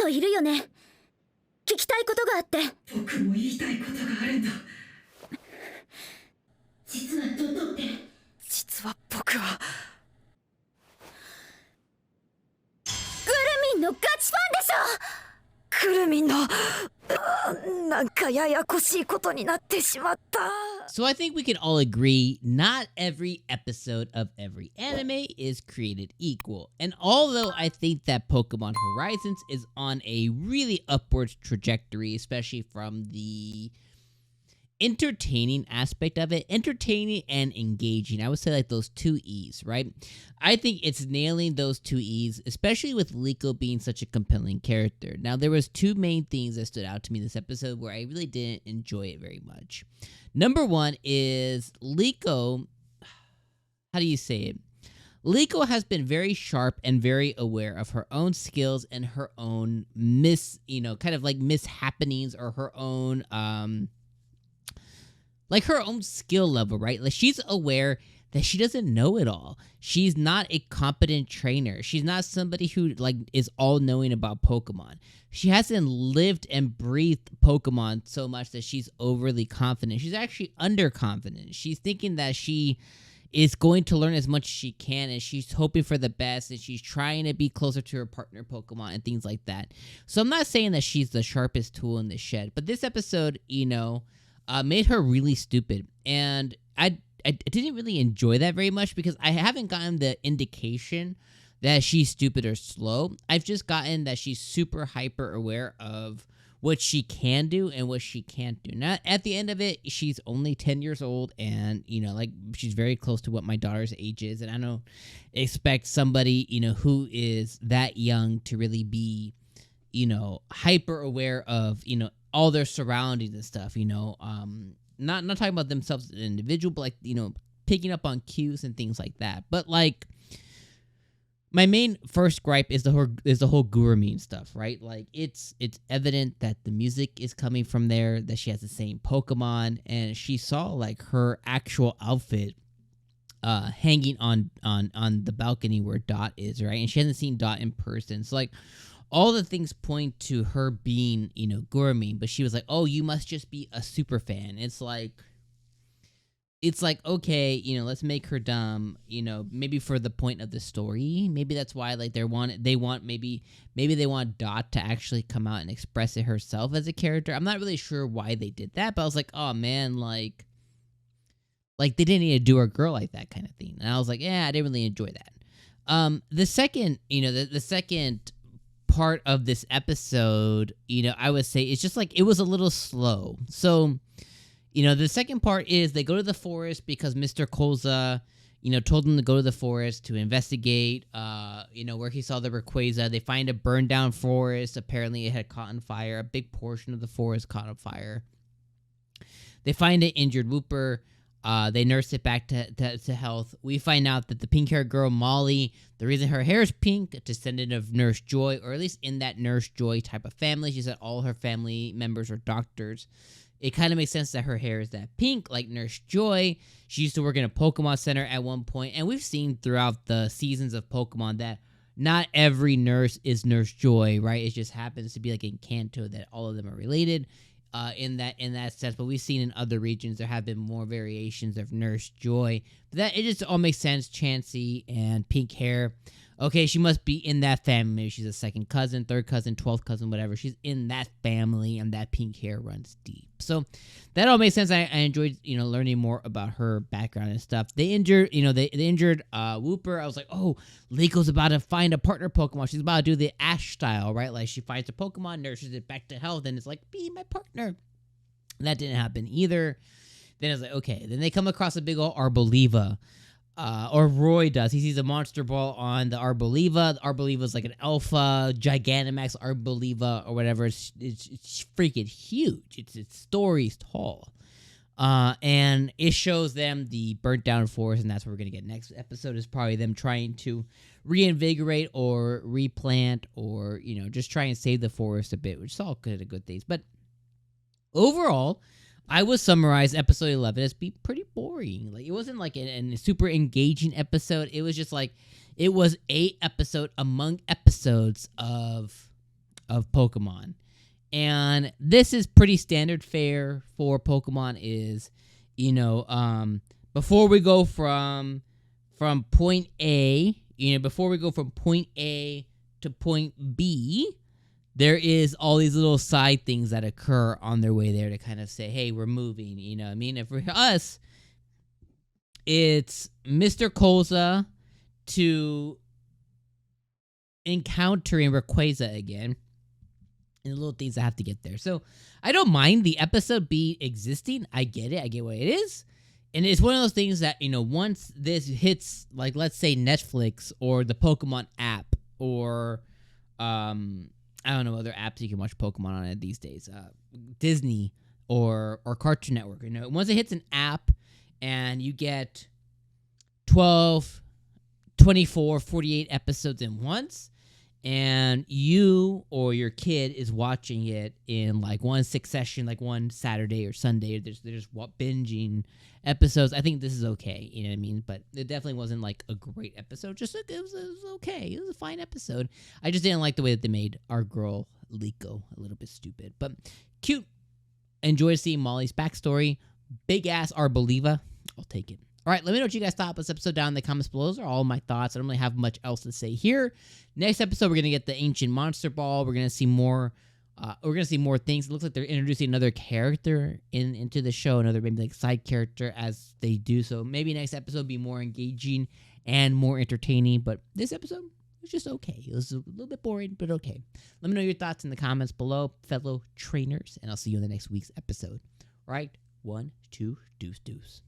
といるよね。聞きたいことがあって。僕も言いたいことがあるんだ。実はトトって。実は僕はグルミンのガチファンでしょ。くるみんのなんかややこしいことになってしまった。 So I think we can all agree not every episode of every anime is created equal. And although I think that Pokemon Horizons is on a really upward trajectory, especially from the entertaining aspect of it, entertaining and engaging, I would say like those two E's, right? I think it's nailing those two E's, especially with Liko being such a compelling character. Now, there was two main things that stood out to me this episode where I really didn't enjoy it very much. Number one is Liko, how do you say it? Liko has been very sharp and very aware of her own skills and her own kind of like mishappenings or her own, like her own skill level, right? Like she's aware that she doesn't know it all. She's not a competent trainer. She's not somebody who like is all knowing about Pokemon. She hasn't lived and breathed Pokemon so much that she's overly confident. She's actually underconfident. She's thinking that she is going to learn as much as she can, and she's hoping for the best, and she's trying to be closer to her partner Pokemon and things like that. So I'm not saying that she's the sharpest tool in the shed, but this episode, made her really stupid, and I didn't really enjoy that very much because I haven't gotten the indication that she's stupid or slow. I've just gotten that she's super hyper aware of what she can do and what she can't do. Now, at the end of it, she's only 10 years old, and, she's very close to what my daughter's age is, and I don't expect somebody, who is that young to really be, hyper aware of, all their surroundings and stuff, not talking about themselves as an individual, but like, picking up on cues and things like that. But like, my main first gripe is the whole Guramine stuff, right? Like, it's evident that the music is coming from there, that she has the same Pokemon, and she saw like her actual outfit hanging on the balcony where Dot is, right? And she hasn't seen Dot in person, so like, all the things point to her being, Guramine, but she was like, oh, you must just be a super fan. It's like, okay, let's make her dumb, maybe for the point of the story. Maybe that's why, like, maybe they want Dot to actually come out and express it herself as a character. I'm not really sure why they did that, but I was like, oh man, like they didn't need to do her girl like that kind of thing. And I was like, yeah, I didn't really enjoy that. The second, the second part of this episode, I would say it's just like it was a little slow. So, the second part is they go to the forest because Mr. 𝐒𝐻𝐳, told them to go to the forest to investigate, where he saw the Rayquaza. They find a burned down forest. Apparently it had caught on fire. A big portion of the forest caught on fire. They find an injured Wooper. They nurse it back to health. We find out that the pink-haired girl, Molly, the reason her hair is pink, a descendant of Nurse Joy, or at least in that Nurse Joy type of family. She said all her family members are doctors. It kind of makes sense that her hair is that pink, like Nurse Joy. She used to work in a Pokemon Center at one point, and we've seen throughout the seasons of Pokemon that not every nurse is Nurse Joy, right? It just happens to be like in Kanto that all of them are related. In that sense, but we've seen in other regions there have been more variations of Nurse Joy. But that it just all makes sense. Chansey and pink hair. Okay, she must be in that family. Maybe she's a second cousin, third cousin, 12th cousin, whatever. She's in that family, and that pink hair runs deep. So that all makes sense. I enjoyed, learning more about her background and stuff. They injured, they injured Wooper. I was like, oh, Liko's about to find a partner Pokemon. She's about to do the Ash style, right? Like she finds a Pokemon, nurses it back to health, and it's like, be my partner. And that didn't happen either. Then I was like, okay. Then they come across a big old Arboliva. Or Roy does. He sees a monster ball on the Arboliva. The Arboliva is like an alpha, Gigantamax Arboliva or whatever. It's freaking huge. Its story's tall. And it shows them the burnt down forest, and that's what we're going to get next episode is probably them trying to reinvigorate or replant or, just try and save the forest a bit, which is all good things. But overall, I would summarize episode 11 as being pretty boring. Like, it wasn't like a super engaging episode. It was just like, it was a episode among episodes of of Pokemon. And this is pretty standard fare for Pokemon is, before we go from point A, before we go from point A to point B, there is all these little side things that occur on their way there to kind of say, hey, we're moving, what I mean? And for us, it's Mr. 𝐒𝐻𝐧𝐽 to encountering Rayquaza again. And the little things that have to get there. So I don't mind the episode be existing. I get it. I get what it is. And it's one of those things that, once this hits, like, let's say Netflix or the Pokemon app or, I don't know, other apps you can watch Pokemon on it these days, Disney or Cartoon Network. Once it hits an app and you get 12, 24, 48 episodes in once, and you or your kid is watching it in like one succession, like one Saturday or Sunday, they're just binging episodes. I think this is okay, you know what I mean? But it definitely wasn't like a great episode. It was okay. It was a fine episode. I just didn't like the way that they made our girl Liko a little bit stupid, but cute. Enjoyed seeing Molly's backstory. Big ass Arboliva. I'll take it. All right, let me know what you guys thought of this episode down in the comments below. Those are all my thoughts. I don't really have much else to say here. Next episode, we're going to get the Ancient Monster Ball. We're going to see more things. It looks like they're introducing another character into the show, another maybe like side character as they do. So maybe next episode be more engaging and more entertaining. But this episode was just okay. It was a little bit boring, but okay. Let me know your thoughts in the comments below, fellow trainers, and I'll see you in the next week's episode. All right, 1, 2, deuce, deuce.